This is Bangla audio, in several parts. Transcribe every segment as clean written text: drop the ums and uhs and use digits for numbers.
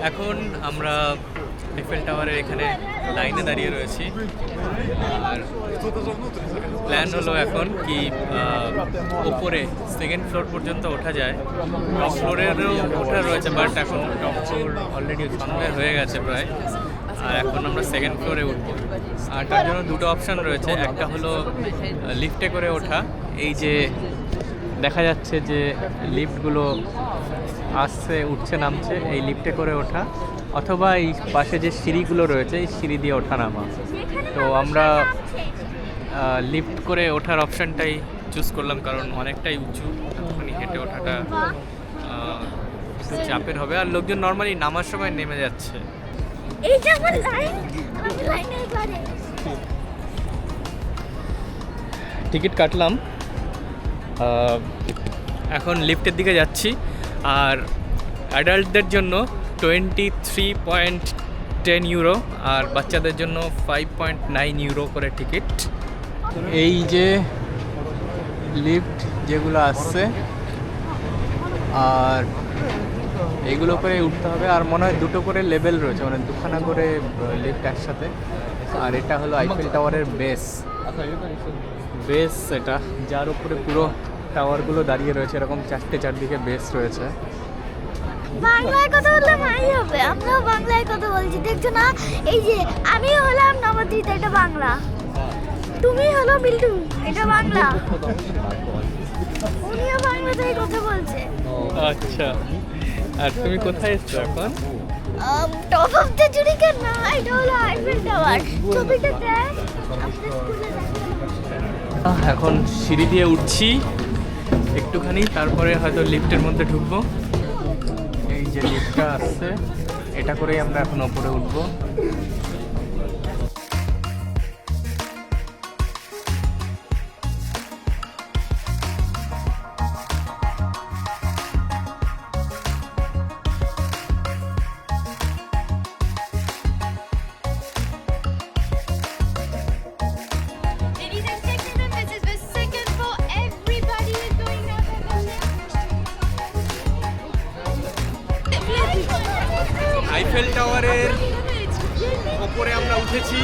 এখন আমরা আইফেল টাওয়ারের এখানে লাইনে দাঁড়িয়ে রয়েছি। আর প্ল্যান হলো এখন কি ওপরে সেকেন্ড ফ্লোর পর্যন্ত ওঠা যায়। টপ ফ্লোরেরও ওঠা রয়েছে, বাট এখন টপ ফ্লোর অলরেডি সন্ধ্যে হয়ে গেছে প্রায়। আর এখন আমরা সেকেন্ড ফ্লোরে উঠবো। আর তার জন্য দুটো অপশান রয়েছে, একটা হলো লিফটে করে ওঠা, এই যে দেখা যাচ্ছে যে লিফটগুলো আসছে, উঠছে, নামছে, এই লিফটে করে ওঠা, অথবা এই পাশে যে সিঁড়িগুলো রয়েছে এই সিঁড়ি দিয়ে ওঠা নামা। তো আমরা লিফট করে ওঠার অপশানটাই চুজ করলাম, কারণ অনেকটাই উঁচু, মানে হেঁটে ওঠাটা একটু চাপের হবে। আর লোকজন নর্মালি নামার সময় নেমে যাচ্ছে। টিকিট কাটলাম, এখন লিফটের দিকে যাচ্ছি। আর অ্যাডাল্টদের জন্য 23.10 ইউরো আর বাচ্চাদের জন্য 5.9 ইউরো করে টিকিট। এই যে লিফট যেগুলো আসছে, আর এইগুলো করে উঠতে হবে। আর মনে হয় দুটো করে লেভেল রয়েছে, মানে দুখানা করে লিফট একসাথে। আর এটা হলো আইফেল টাওয়ারের বেস, এটা যার উপরে পুরো টাওয়ারগুলো দাঁড়িয়ে রয়েছে। এরকম চারদিকে বেস রয়েছে। বাংলায় কথা বললে মাই হবে, আমরাও বাংলায় কথা বলছি, দেখছো না? এই যে আমি হলাম নবদ্বীপ, এটা বাংলা। তুমি হলো বিল্টু, এটা বাংলা। উনিও বাংলাতেই কথা বলছে। আচ্ছা, আর তুমি কোথায় এসছো এখন? টপ অফ দ্য জুরিকেন না, এটা হলো আইফেল টাওয়ার। ছবিটা দেখ। এখন সিঁড়ি দিয়ে উঠছি একটুখানি, তারপরে হয়তো লিফটের মধ্যে ঢুকবো। এই যে লিফটটা আসছে, এটা করেই আমরা এখন ওপরে উঠবো। আইফেল টাওয়ারের ওপরে আমরা উঠেছি।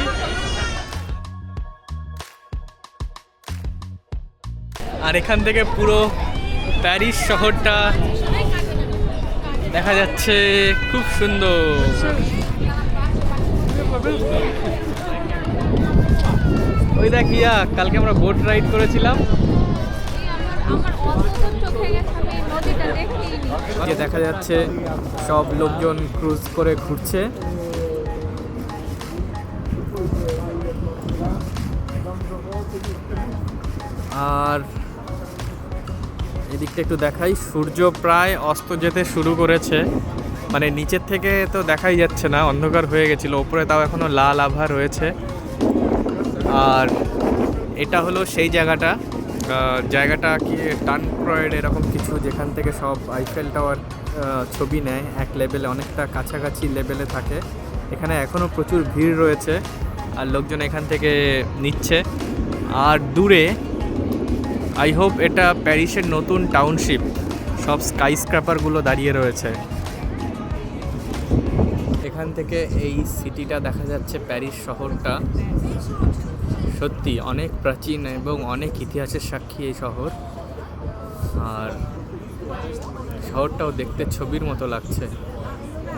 আর এখান থেকে পুরো প্যারিস শহরটা দেখা যাচ্ছে, খুব সুন্দর। ওই দেখিয়া, কালকে আমরা বোট রাইড করেছিলাম, দেখা যাচ্ছে সব লোকজন ক্রুজ করে ঘুরছে। আর এদিকটা একটু দেখাই, সূর্য প্রায় অস্ত যেতে শুরু করেছে, মানে নিচের থেকে তো দেখাই যাচ্ছে না, অন্ধকার হয়ে গেছিলো, ওপরে তাও এখনো লাল আভা রয়েছে। আর এটা হলো সেই জায়গাটা কি টানক্রয়েড এরকম কিছু, যেখান থেকে সব আইফেল টাওয়ার ছবি নেয়, এক লেভেলে, অনেকটা কাছাকাছি লেভেলে থাকে। এখানে এখনও প্রচুর ভিড় রয়েছে আর লোকজন এখান থেকে নিচ্ছে। আর দূরে আই হোপ এটা প্যারিসের নতুন টাউনশিপ, সব স্কাই স্ক্র্যাপারগুলো দাঁড়িয়ে রয়েছে। এখান থেকে এই সিটিটা দেখা যাচ্ছে, প্যারিস শহরটা সত্যি অনেক প্রাচীন এবং অনেক ইতিহাসের সাক্ষী এই শহর। আর শহরটাও দেখতে ছবির মতো লাগছে।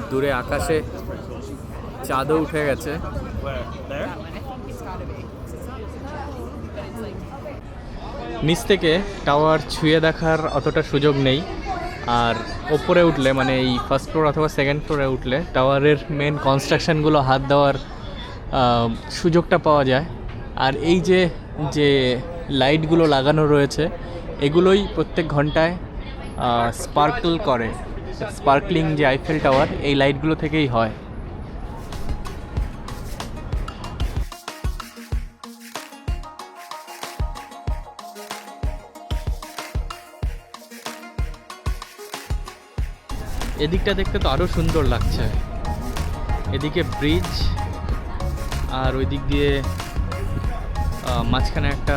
দূরে আকাশে চাঁদও উঠে গেছে। নিচ থেকে টাওয়ার ছুঁয়ে দেখার অতটা সুযোগ নেই। আর ওপরে উঠলে, মানে এই ফার্স্ট ফ্লোর অথবা সেকেন্ড ফ্লোরে উঠলে টাওয়ারের মেন কনস্ট্রাকশানগুলো হাত দেওয়ার সুযোগটা পাওয়া যায়। আর এই যে লাইটগুলো লাগানো রয়েছে, এগুলোই প্রত্যেক ঘন্টায় স্পার্কল করে। স্পার্কলিং যে আইফেল টাওয়ার, এই লাইটগুলো থেকেই হয়। এদিকটা দেখতে তো আরও সুন্দর লাগছে। এদিকে ব্রিজ, আর ওই দিক দিয়ে মাঝখানে একটা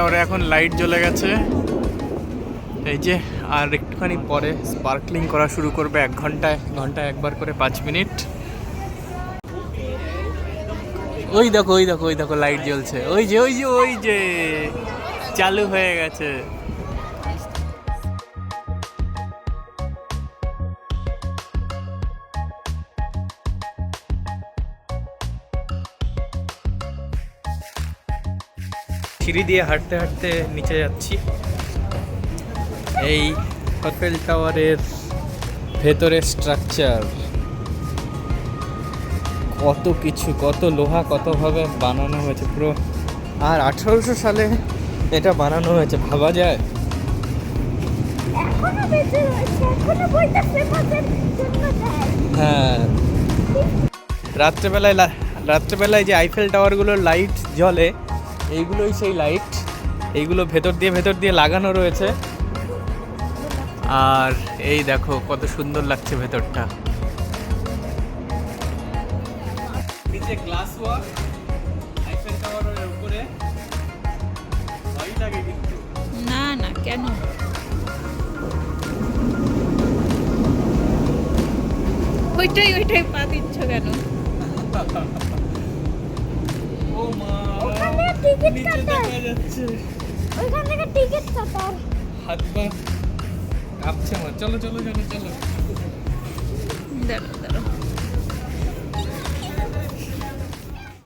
ওরা এখন লাইট জ্বলে গেছে এই যে, আর একটুখানি পরে স্পার্কলিং করা শুরু করবে। 1 ঘন্টায় একবার করে 5 মিনিট। ওই দেখো লাইট জ্বলছে, ওই যে চালু হয়ে গেছে। সিঁড়ি দিয়ে হাঁটতে হাঁটতে নিচে যাচ্ছি। এই আইফেল টাওয়ারের ভেতরের স্ট্রাকচার, কত কিছু, কত লোহা, কতভাবে বানানো হয়েছে পুরো। আর 1800 সালে এটা বানানো হয়েছে, ভাবা যায়? এখনো বেঁচে রয়েছে, এখনো বইটা ফেমাসের জন্য দেয়। হ্যাঁ, রাত্রেবেলায় যে আইফেল টাওয়ারগুলোর লাইট জ্বলে, এইগুলোই সেই লাইট। এইগুলো ভেতর দিয়ে লাগানো রয়েছে। আর এই দেখো কত সুন্দর লাগছে ভেতরটা। নিচে গ্লাস ওয়াক, আইফেল টাওয়ারের উপরে ভয় লাগে কিন্তু। না কেন? ওইটাই পা দিচ্ছ কেন? ও মা, ওখানে টিকিট নিচে কাটার, দেখা যাচ্ছে। ওইখান থেকে টিকিট কাটার। হাত পা কাঁপছে আমার। চলো দাঁড়াও